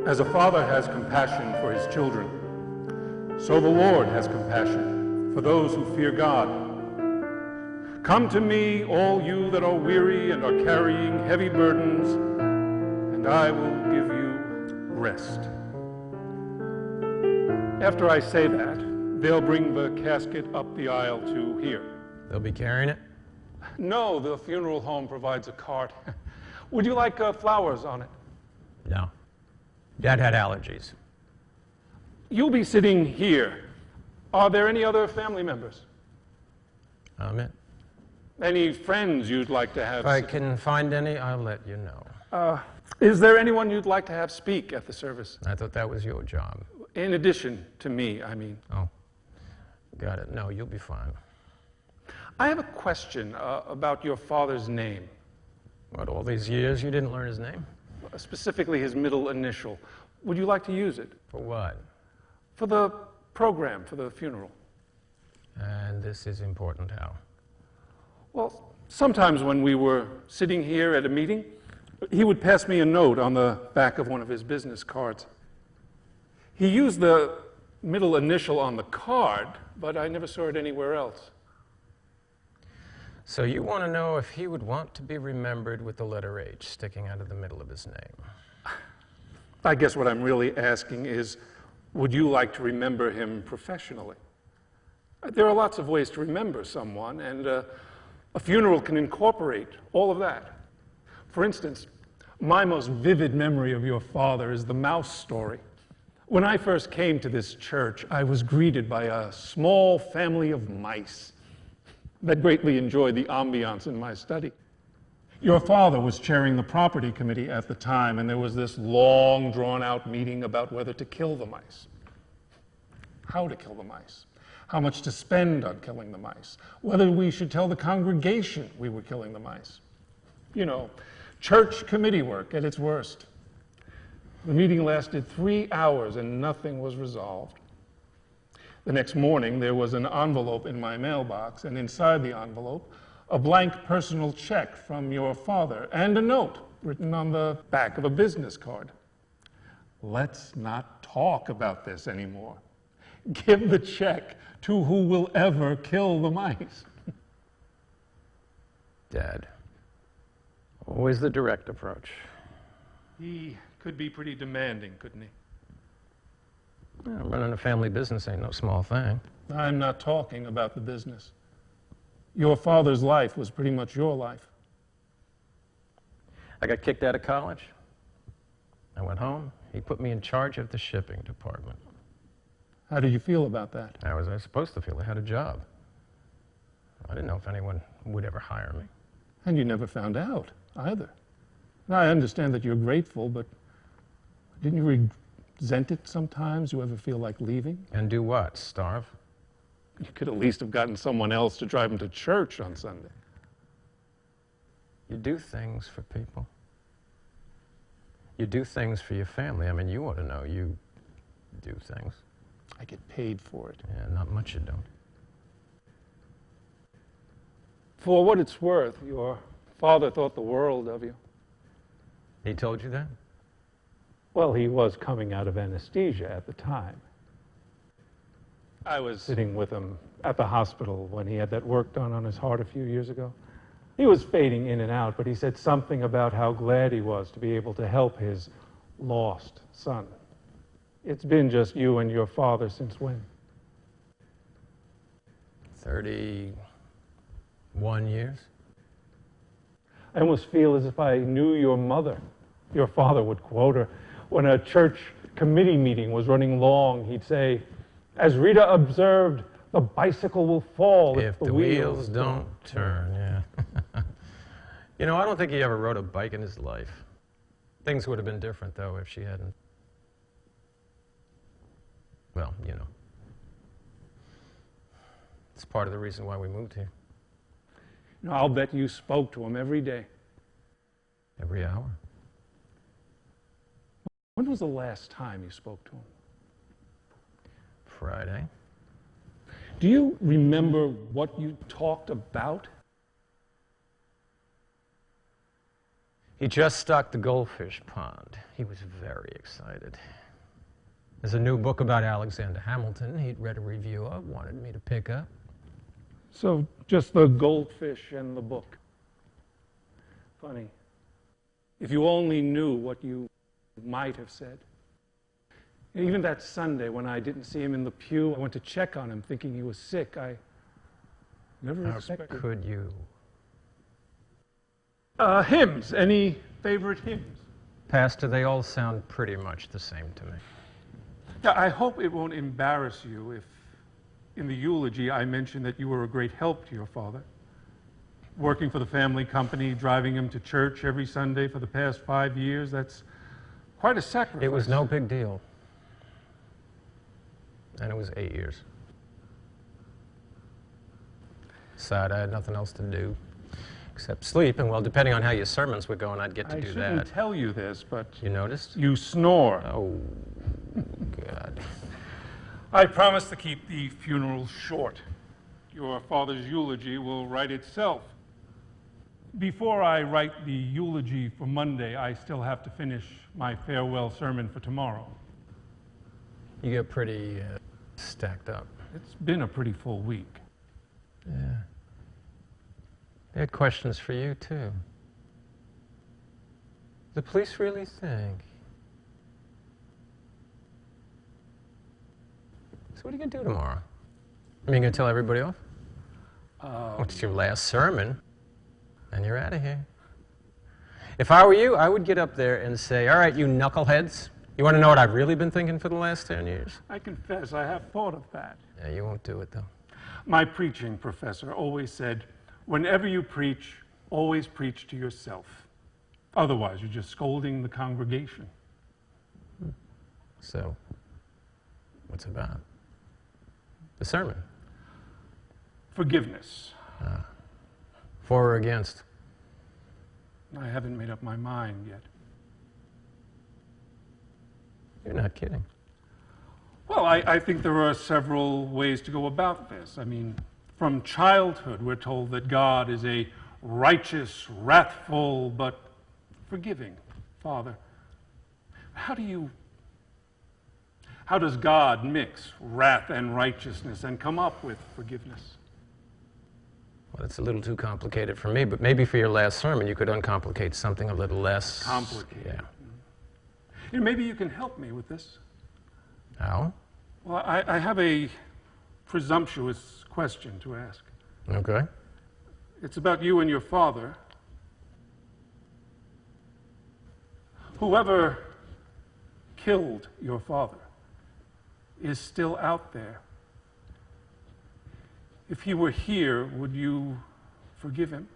As a father has compassion for his children, so the Lord has compassion for those who fear God. Come to me, all you that are weary and are carrying heavy burdens, and I will give you rest. After I say that, they'll bring the casket up the aisle to here. They'll be carrying it? No, the funeral home provides a cart. Would you like flowers on it? No. Dad had allergies. You'll be sitting here. Are there any other family members? It. Any friends you'd like to have? If I can find any, I'll let you know. Is there anyone you'd like to have speak at the service? I thought that was your job. In addition to me, I mean. Oh, got it. No, you'll be fine. I have a question about your father's name. What, all these years you didn't learn his name? Specifically his middle initial. Would you like to use it? For what? For the program, for the funeral. And this is important how? Well, sometimes when we were sitting here at a meeting, he would pass me a note on the back of one of his business cards. He used the middle initial on the card, but I never saw it anywhere else. So you want to know if he would want to be remembered with the letter H sticking out of the middle of his name? I guess what I'm really asking is, would you like to remember him professionally? There are lots of ways to remember someone, and a funeral can incorporate all of that. For instance, my most vivid memory of your father is the mouse story. When I first came to this church, I was greeted by a small family of mice that greatly enjoyed the ambiance in my study. Your father was chairing the property committee at the time, and there was this long, drawn-out meeting about whether to kill the mice, how to kill the mice, how much to spend on killing the mice, whether we should tell the congregation we were killing the mice. You know, church committee work at its worst. The meeting lasted 3 hours and nothing was resolved. The next morning, there was an envelope in my mailbox, and inside the envelope, a blank personal check from your father and a note written on the back of a business card. Let's not talk about this anymore. Give the check to who will ever kill the mice. Dad. Always the direct approach. He could be pretty demanding, couldn't he? Yeah, running a family business ain't no small thing. I'm not talking about the business. Your father's life was pretty much your life. I got kicked out of college. I went home. He put me in charge of the shipping department. How did you feel about that? How was I supposed to feel? I had a job. I didn't know if anyone would ever hire me. And you never found out, either. Now, I understand that you're grateful, but didn't you resent it sometimes? You ever feel like leaving? And do what? Starve? You could at least have gotten someone else to drive him to church on Sunday. You do things for people. You do things for your family. I mean, you ought to know you do things. I get paid for it. Yeah, not much you don't. For what it's worth, your father thought the world of you. He told you that? Well, he was coming out of anesthesia at the time. I was sitting with him at the hospital when he had that work done on his heart a few years ago. He was fading in and out, but he said something about how glad he was to be able to help his lost son. It's been just you and your father since when? 31 years. I almost feel as if I knew your mother. Your father would quote her. When a church committee meeting was running long, he'd say, "As Rita observed, the bicycle will fall if the wheels don't turn." Yeah. You know, I don't think he ever rode a bike in his life. Things would have been different, though, if she hadn't. Well, you know. It's part of the reason why we moved here. You know, I'll bet you spoke to him every day. Every hour. When was the last time you spoke to him? Friday. Do you remember what you talked about? He just stocked the goldfish pond. He was very excited. There's a new book about Alexander Hamilton he'd read a review of, wanted me to pick up. So just the goldfish and the book. Funny. If you only knew what you might have said. Even that Sunday when I didn't see him in the pew, I went to check on him thinking he was sick. I never expected. How could you? Hymns. Any favorite hymns? Pastor, they all sound pretty much the same to me. Yeah, I hope it won't embarrass you if in the eulogy I mention that you were a great help to your father. Working for the family company, driving him to church every Sunday for the past 5 years, that's quite a sacrifice. It was no big deal. And it was 8 years. Sad I had nothing else to do except sleep, and well, depending on how your sermons were going, I'd get to do that. I shouldn't tell you this, but... You noticed? You snore. Oh, God. I promise to keep the funeral short. Your father's eulogy will write itself. Before I write the eulogy for Monday, I still have to finish my farewell sermon for tomorrow. You get pretty stacked up. It's been a pretty full week. Yeah. They had questions for you, too. The police really think. So what are you going to do tomorrow? I mean, you going to tell everybody off? What's your last sermon? And you're out of here. If I were you, I would get up there and say, all right, you knuckleheads, you want to know what I've really been thinking for the last 10 years? I confess, I have thought of that. Yeah, you won't do it, though. My preaching professor always said, whenever you preach, always preach to yourself. Otherwise, you're just scolding the congregation. So, what's it about? The sermon. Forgiveness. For or against? I haven't made up my mind yet. You're not kidding. Well, I think there are several ways to go about this. I mean, from childhood, we're told that God is a righteous, wrathful, but forgiving Father. How does God mix wrath and righteousness and come up with forgiveness? Well, it's a little too complicated for me, but maybe for your last sermon, you could uncomplicate something a little less... Complicated. Yeah. You know, maybe you can help me with this. How? Well, I have a presumptuous question to ask. Okay. It's about you and your father. Whoever killed your father is still out there. If he were here, would you forgive him?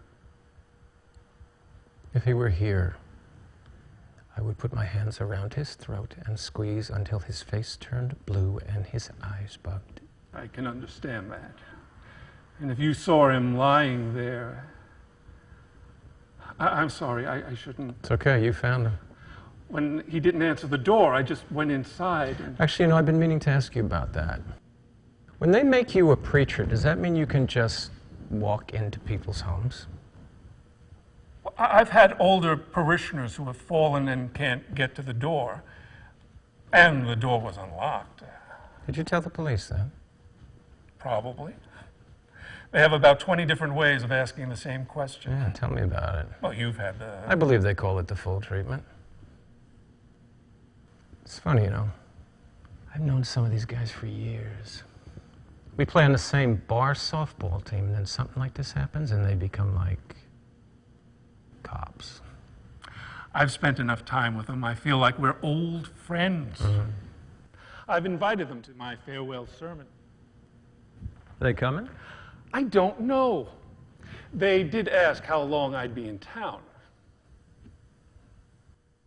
If he were here, I would put my hands around his throat and squeeze until his face turned blue and his eyes bugged. I can understand that. And if you saw him lying there, I'm sorry, I shouldn't. It's okay, you found him. When he didn't answer the door, I just went inside. And... Actually, you know, I've been meaning to ask you about that. When they make you a preacher, does that mean you can just walk into people's homes? I've had older parishioners who have fallen and can't get to the door, and the door was unlocked. Did you tell the police that? Probably. They have about 20 different ways of asking the same question. Yeah, tell me about it. Well, you've had the... I believe they call it the full treatment. It's funny, you know. I've known some of these guys for years. We play on the same bar softball team, and then something like this happens, and they become like cops. I've spent enough time with them. I feel like we're old friends. Mm-hmm. I've invited them to my farewell sermon. Are they coming? I don't know. They did ask how long I'd be in town.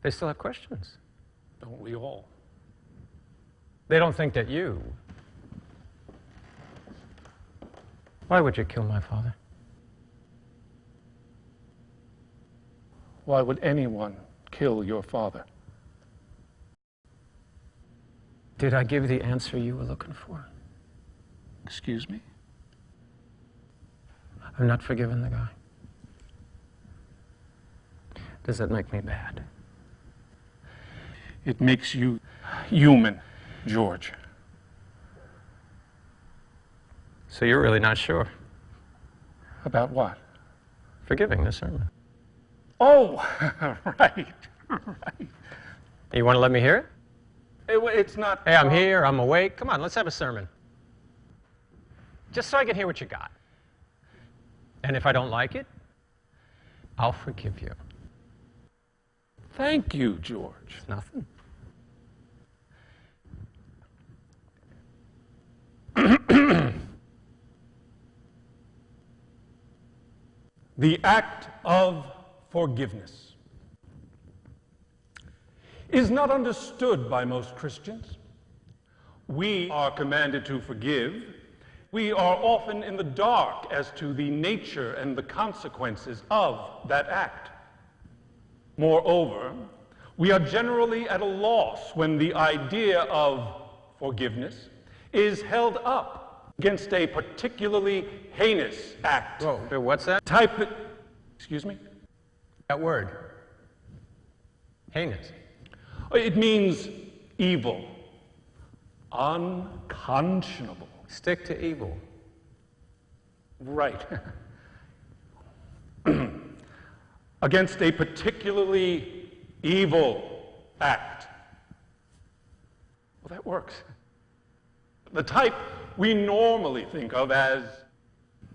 They still have questions. Don't we all? They don't think that you... Why would you kill my father? Why would anyone kill your father? Did I give the answer you were looking for? Excuse me? I've not forgiven the guy. Does that make me bad? It makes you human, George. So you're really not sure? About what? Forgiving the sermon. Oh, right, right. You want to let me hear it? It's not... Hey, I'm here, I'm awake. Come on, let's have a sermon. Just so I can hear what you got. And if I don't like it, I'll forgive you. Thank you, George. It's nothing. The act of forgiveness is not understood by most Christians. We are commanded to forgive. We are often in the dark as to the nature and the consequences of that act. Moreover, we are generally at a loss when the idea of forgiveness is held up against a particularly heinous act. Whoa, what's that? Excuse me? That word. Heinous. It means evil, unconscionable. Stick to evil. Right. Against a particularly evil act. Well, that works. The type we normally think of as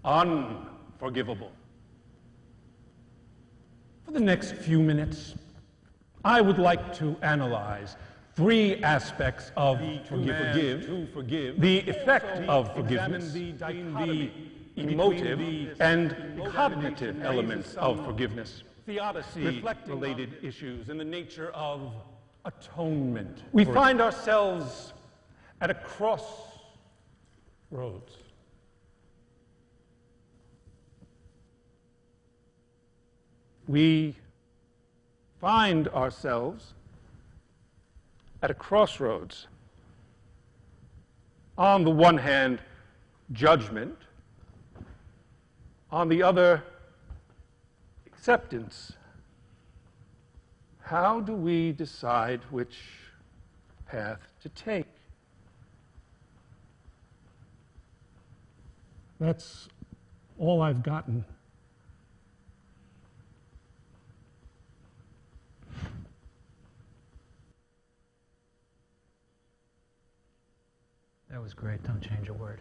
unforgivable. For the next few minutes, I would like to analyze three aspects of forgive, the effect of forgiveness, the emotive and cognitive elements of forgiveness, reflecting related issues in the nature of atonement. We find ourselves at a crossroads. We find ourselves at a crossroads. On the one hand, judgment. On the other, acceptance. How do we decide which path to take? That's all I've gotten. That was great. Don't change a word.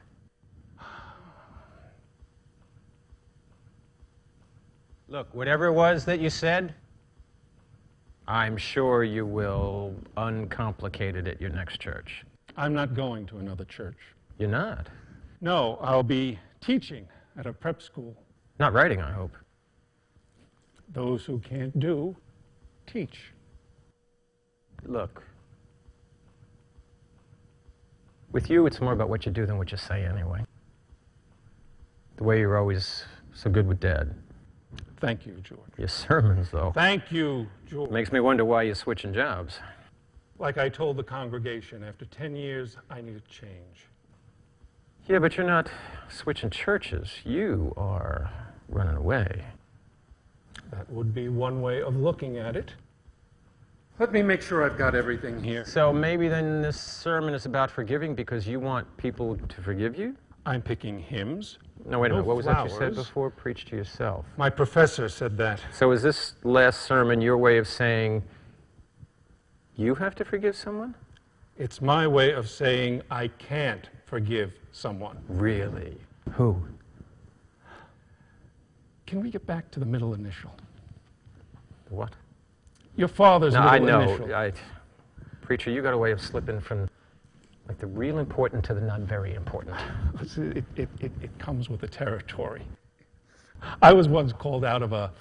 Look, whatever it was that you said, I'm sure you will uncomplicate it at your next church. I'm not going to another church. You're not? No, I'll be teaching at a prep school. Not writing, I hope. Those who can't do, teach. Look, with you, it's more about what you do than what you say anyway. The way you're always so good with Dad. Thank you, George. Your sermons, though. Thank you, George. Makes me wonder why you're switching jobs. Like I told the congregation, after 10 years, I need a change. Yeah, but you're not switching churches. You are running away. That would be one way of looking at it. Let me make sure I've got everything here. So maybe then this sermon is about forgiving because you want people to forgive you? I'm picking hymns. No, wait a minute. What was that you said flowers. before? Preach to yourself. My professor said that. So is this last sermon your way of saying you have to forgive someone? It's my way of saying I can't forgive someone. Really? Who? Can we get back to the middle initial? What? Your father's No, I middle know. initial. Preacher, you got a way of slipping from like the real important to the not very important. It comes with the territory. I was once called out of a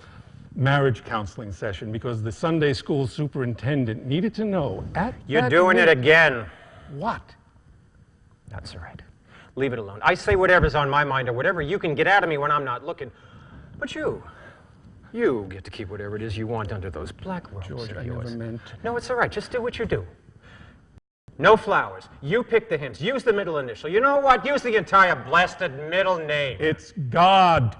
marriage counseling session because the Sunday school superintendent needed to know at You're that doing it minute- again. What? That's all right. Leave it alone. I say whatever's on my mind or whatever you can get out of me when I'm not looking. But you get to keep whatever it is you want under those black robes George, of I yours. never meant... No, it's all right. Just do what you do. No flowers. You pick the hymns. Use the middle initial. You know what? Use the entire blasted middle name. It's God.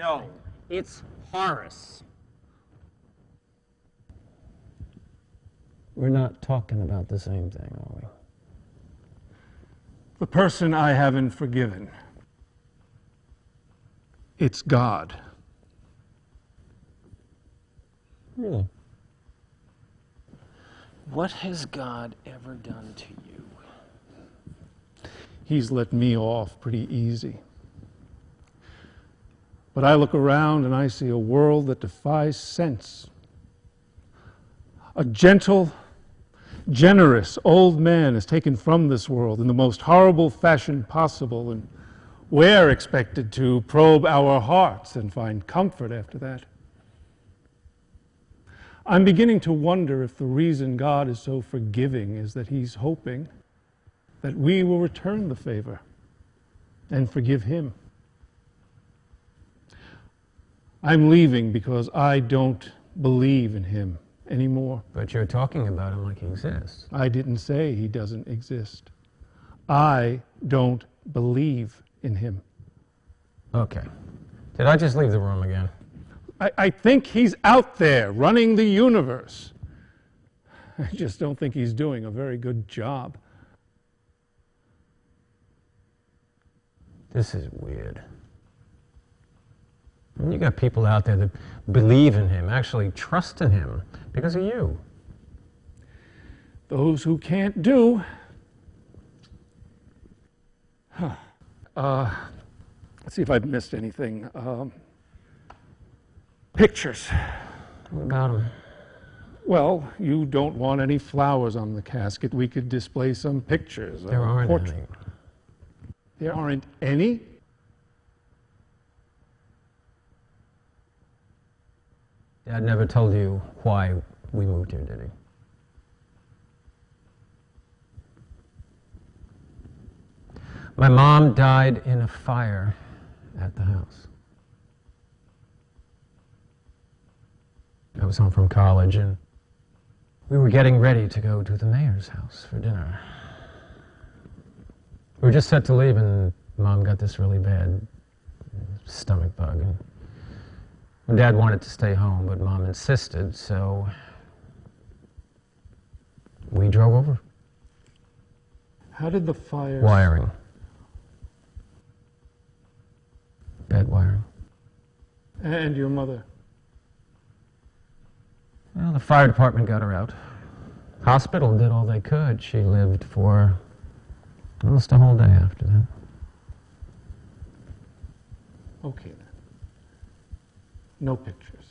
No, it's Horace. We're not talking about the same thing, are we? The person I haven't forgiven. It's God. Really? What has God ever done to you? He's let me off pretty easy. But I look around and I see a world that defies sense. A gentle, generous old man is taken from this world in the most horrible fashion possible, and we're expected to probe our hearts and find comfort after that. I'm beginning to wonder if the reason God is so forgiving is that He's hoping that we will return the favor and forgive Him. I'm leaving because I don't believe in Him anymore. But you're talking about Him like He exists. I didn't say He doesn't exist. I don't believe in Him. Okay. Did I just leave the room again? I think He's out there running the universe. I just don't think He's doing a very good job. This is weird. You got people out there that believe in Him, actually trust in Him, because of you. Those who can't do. Let's see if I've missed anything. Pictures. What about them? Well, you don't want any flowers on the casket. We could display some pictures. There aren't any. There aren't any? Dad never told you why we moved here, did he? My mom died in a fire at the house. I was home from college, and we were getting ready to go to the mayor's house for dinner. We were just set to leave, and Mom got this really bad stomach bug. And my Dad wanted to stay home, but Mom insisted, so we drove over. How did the fire... Wiring. Bad wiring. And your mother? Well, the fire department got her out. Hospital did all they could. She lived for almost a whole day after that. Okay, then. No pictures.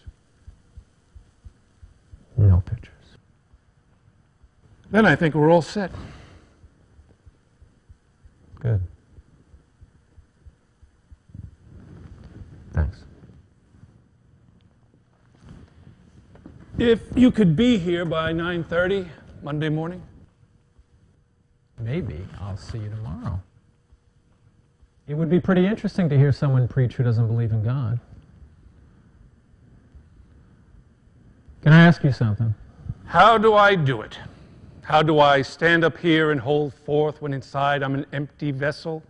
No pictures. Then I think we're all set. Good. Thanks. If you could be here by 9:30 Monday morning. Maybe I'll see you tomorrow. It would be pretty interesting to hear someone preach who doesn't believe in God. Can I ask you something? How do I do it? How do I stand up here and hold forth when inside I'm an empty vessel?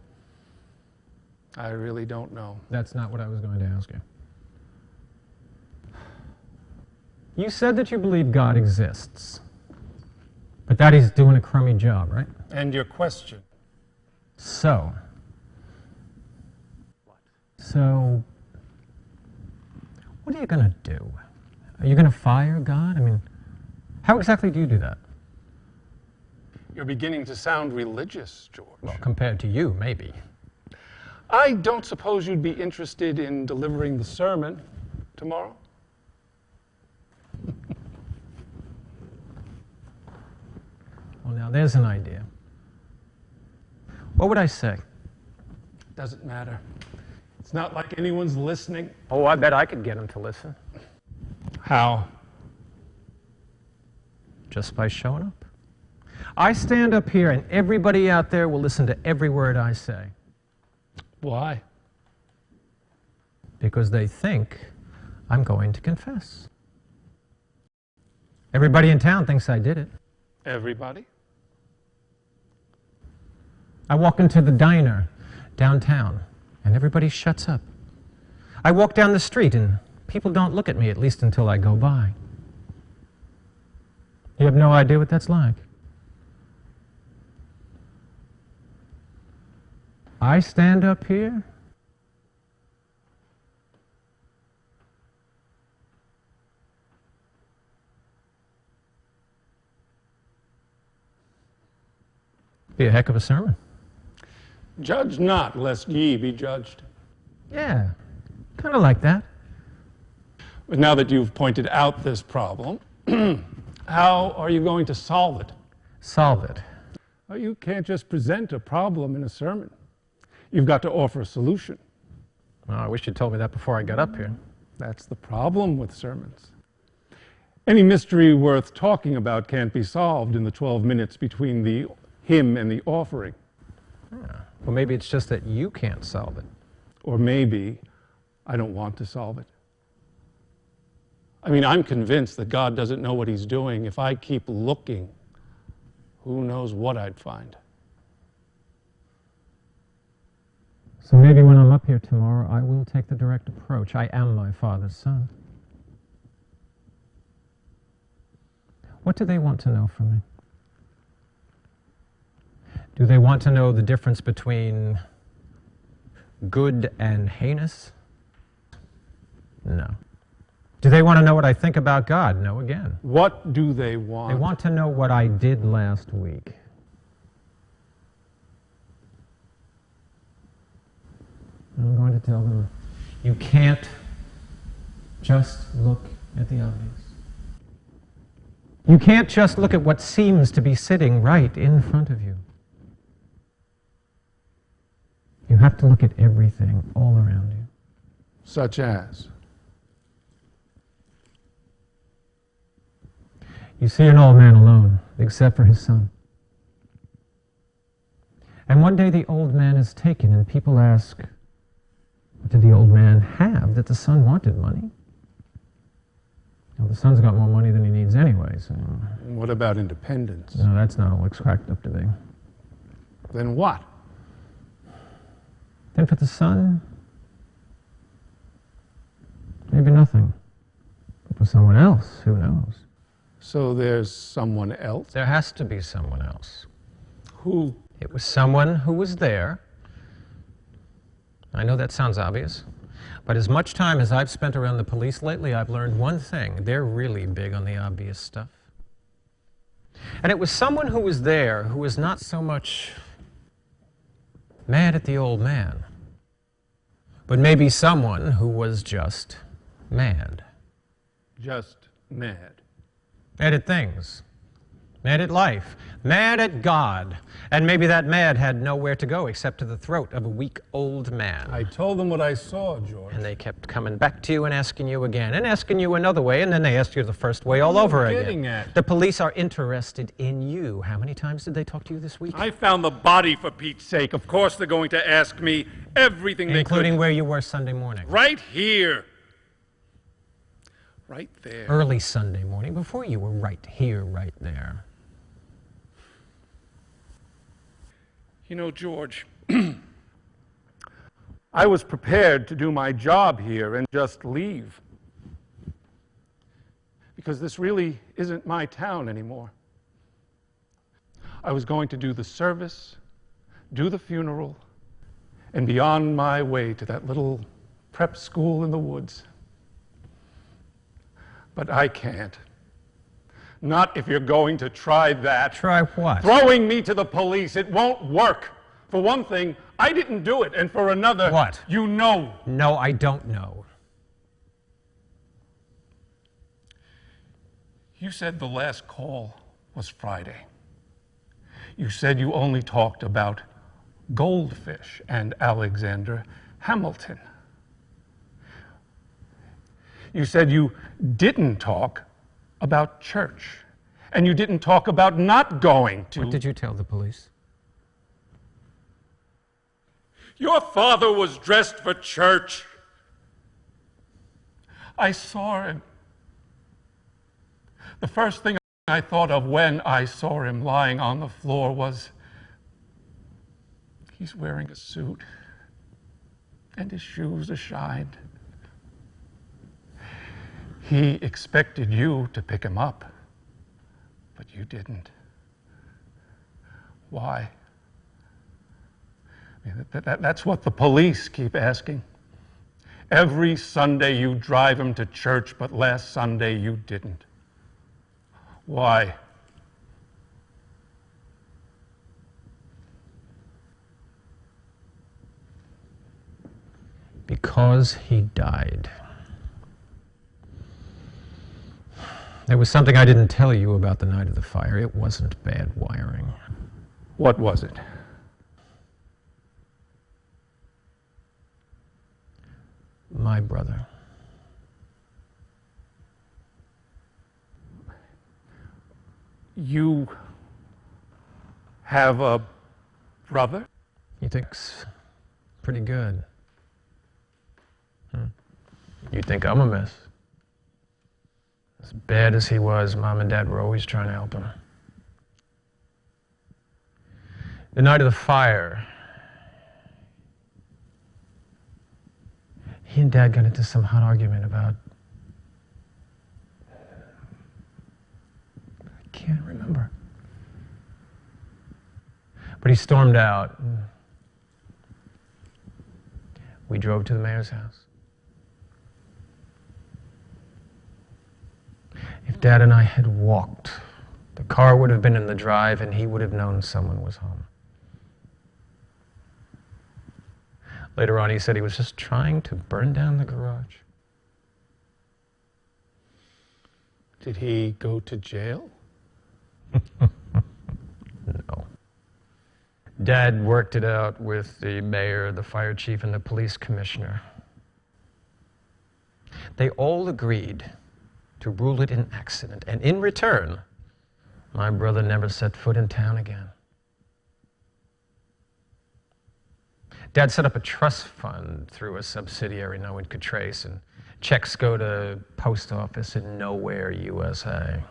I really don't know. That's not what I was going to ask you. You said that you believe God exists, but that He's doing a crummy job, right? And your question? So, what are you going to do? Are you going to fire God? I mean, how exactly do you do that? You're beginning to sound religious, George. Well, compared to you, maybe. I don't suppose you'd be interested in delivering the sermon tomorrow? Well, now there's an idea. What would I say? Doesn't matter. It's not like anyone's listening. Oh, I bet I could get him to listen. How? Just by showing up. I stand up here and everybody out there will listen to every word I say. Why? Because they think I'm going to confess. Everybody in town thinks I did it. Everybody? I walk into the diner downtown and everybody shuts up. I walk down the street and people don't look at me, at least until I go by. You have no idea what that's like. I stand up here, be a heck of a sermon. Judge not, lest ye be judged. Yeah, kind of like that. But now that you've pointed out this problem, how are you going to solve it? Solve it. Well, you can't just present a problem in a sermon. You've got to offer a solution. Oh, I wish you'd told me that before I got up here. That's the problem with sermons. Any mystery worth talking about can't be solved in the 12 minutes between the hymn and the offering. Yeah. Well, maybe it's just that you can't solve it. Or maybe I don't want to solve it. I mean, I'm convinced that God doesn't know what he's doing. If I keep looking, who knows what I'd find. So maybe when I'm up here tomorrow, I will take the direct approach. I am my Father's son. What do they want to know from me? Do they want to know the difference between good and heinous? No. Do they want to know what I think about God? No again. What do they want? They want to know what I did last week. I'm going to tell them, you can't just look at the obvious. You can't just look at what seems to be sitting right in front of you. You have to look at everything all around you. Such as? You see an old man alone, except for his son. And one day the old man is taken, and people ask, what did the old man have that the son wanted? Money? Well, the son's got more money than he needs anyway, so... What about independence? No, that's not all it's cracked up to be. Then what? Then for the son, maybe nothing. But for someone else, who knows? So there's someone else? There has to be someone else. Who? It was someone who was there. I know that sounds obvious, but as much time as I've spent around the police lately, I've learned one thing. They're really big on the obvious stuff. And it was someone who was there who was not so much mad at the old man, but maybe someone who was just mad. Just mad. Mad at things. Mad at life. Mad at God. And maybe that mad had nowhere to go except to the throat of a weak old man. I told them what I saw, George. And they kept coming back to you and asking you again, and asking you another way, and then they asked you the first way all over again. The police are interested in you. How many times did they talk to you this week? I found the body, for Pete's sake. Of course they're going to ask me everything they could. Including where you were Sunday morning. Right here. Right there. Early Sunday morning, before you were right here, right there. You know, George, I was prepared to do my job here and just leave. Because this really isn't my town anymore. I was going to do the service, do the funeral, and be on my way to that little prep school in the woods. But I can't. Not if you're going to try that. Try what? Throwing me to the police. It won't work. For one thing, I didn't do it. And for another, what? You know. No, I don't know. You said the last call was Friday. You said you only talked about goldfish and Alexander Hamilton. You said you didn't talk about church, and you didn't talk about not going to... What did you tell the police? Your father was dressed for church. I saw him. The first thing I thought of when I saw him lying on the floor was, he's wearing a suit, and his shoes are shined. He expected you to pick him up, but you didn't. Why? I mean, that's what the police keep asking. Every Sunday you drive him to church, but last Sunday you didn't. Why? Because he died. There was something I didn't tell you about the night of the fire. It wasn't bad wiring. What was it? My brother. You have a brother? He thinks pretty good. You think I'm a mess? As bad as he was, Mom and Dad were always trying to help him. The night of the fire, he and Dad got into some hot argument about... I can't remember. But he stormed out. We drove to the mayor's house. If Dad and I had walked, the car would have been in the drive and he would have known someone was home. Later on, he said he was just trying to burn down the garage. Did he go to jail? No. Dad worked it out with the mayor, the fire chief, and the police commissioner. They all agreed to rule it an accident, and in return, my brother never set foot in town again. Dad set up a trust fund through a subsidiary no one could trace, and checks go to post office in Nowhere, USA.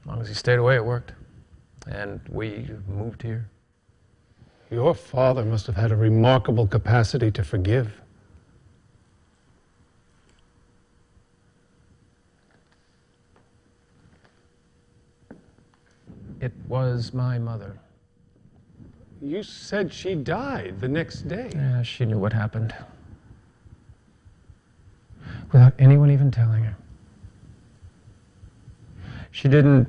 As long as he stayed away, it worked. And we moved here. Your father must have had a remarkable capacity to forgive. It was my mother. You said she died the next day. Yeah, she knew what happened. Without anyone even telling her. She couldn't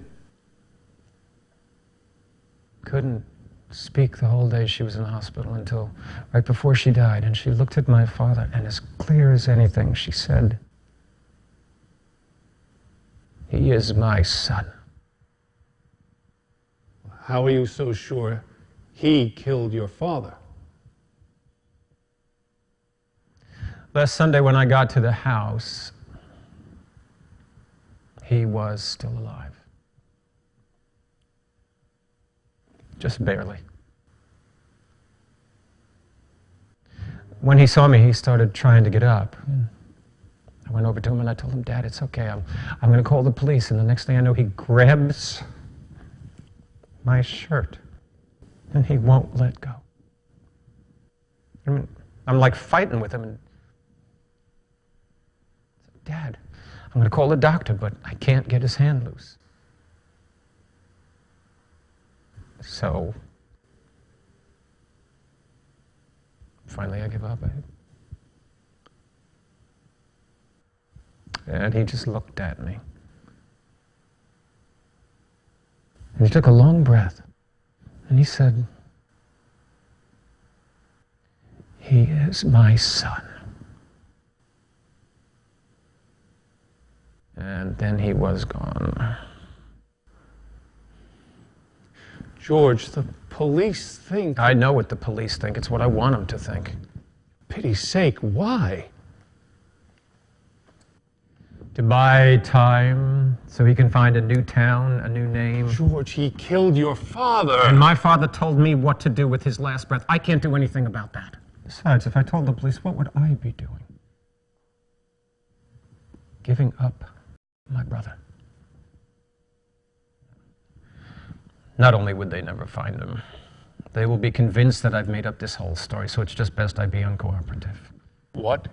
speak the whole day she was in the hospital until right before she died. And she looked at my father, and as clear as anything, she said, "He is my son." How are you so sure he killed your father? Last Sunday when I got to the house, he was still alive. Just barely. When he saw me, he started trying to get up. I went over to him and I told him, "Dad, it's okay. I'm going to call the police." And the next thing I know, he grabs my shirt and he won't let go. I mean, I'm like fighting with him. And I said, "Dad, I'm going to call the doctor, but I can't get his hand loose." So, finally I give up. And he just looked at me. And he took a long breath. And he said, "He is my son." And then he was gone. George, the police think... I know what the police think. It's what I want them to think. Pity's sake, why? To buy time so he can find a new town, a new name. George, he killed your father. And my father told me what to do with his last breath. I can't do anything about that. Besides, if I told the police, what would I be doing? Giving up my brother. Not only would they never find him, they will be convinced that I've made up this whole story, so it's just best I be uncooperative. What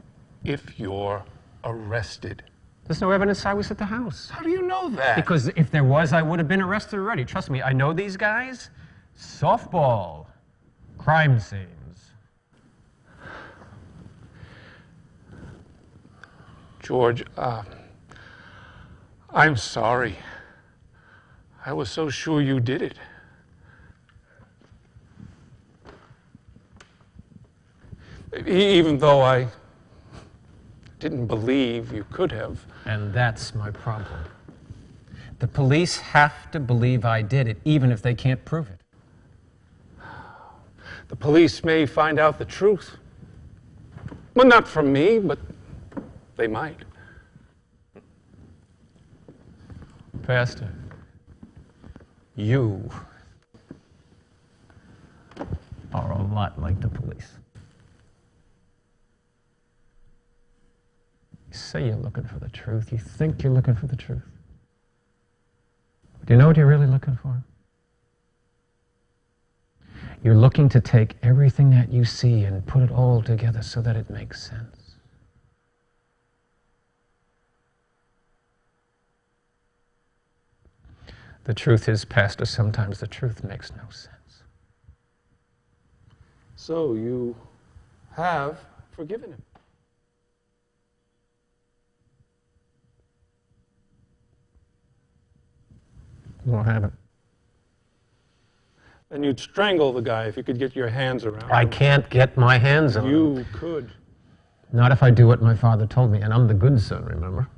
if you're arrested. There's no evidence I was at the house. How do you know that? Because if there was, I would have been arrested already. Trust me, I know these guys. Softball. Crime scenes. George, I'm sorry. I was so sure you did it. Even though I didn't believe you could have. And that's my problem. The police have to believe I did it, even if they can't prove it. The police may find out the truth. Well, not from me, but they might. Pastor, you are a lot like the police. You say you're looking for the truth. You think you're looking for the truth. Do you know what you're really looking for? You're looking to take everything that you see and put it all together so that it makes sense. The truth is, Pastor, sometimes the truth makes no sense. So you have forgiven him. No, I haven't. Then you'd strangle the guy if you could get your hands around him. I can't get my hands on him. You could. Not if I do what my father told me, and I'm the good son, remember?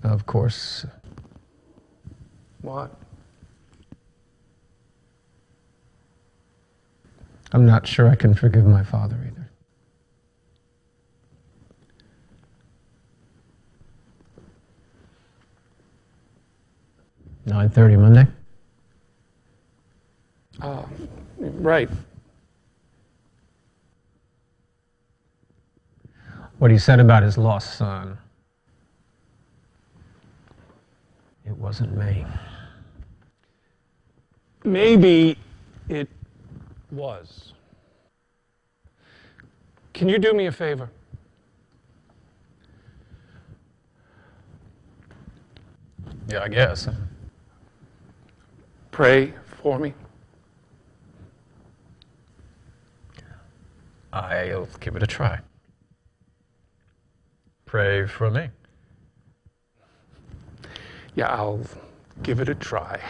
Of course. What? I'm not sure I can forgive my father either. $9:30 Monday? Right. What he said about his lost son. It wasn't me. Maybe it was. Can you do me a favor? Yeah, I guess. Pray for me. I'll give it a try. Pray for me. Yeah, I'll give it a try.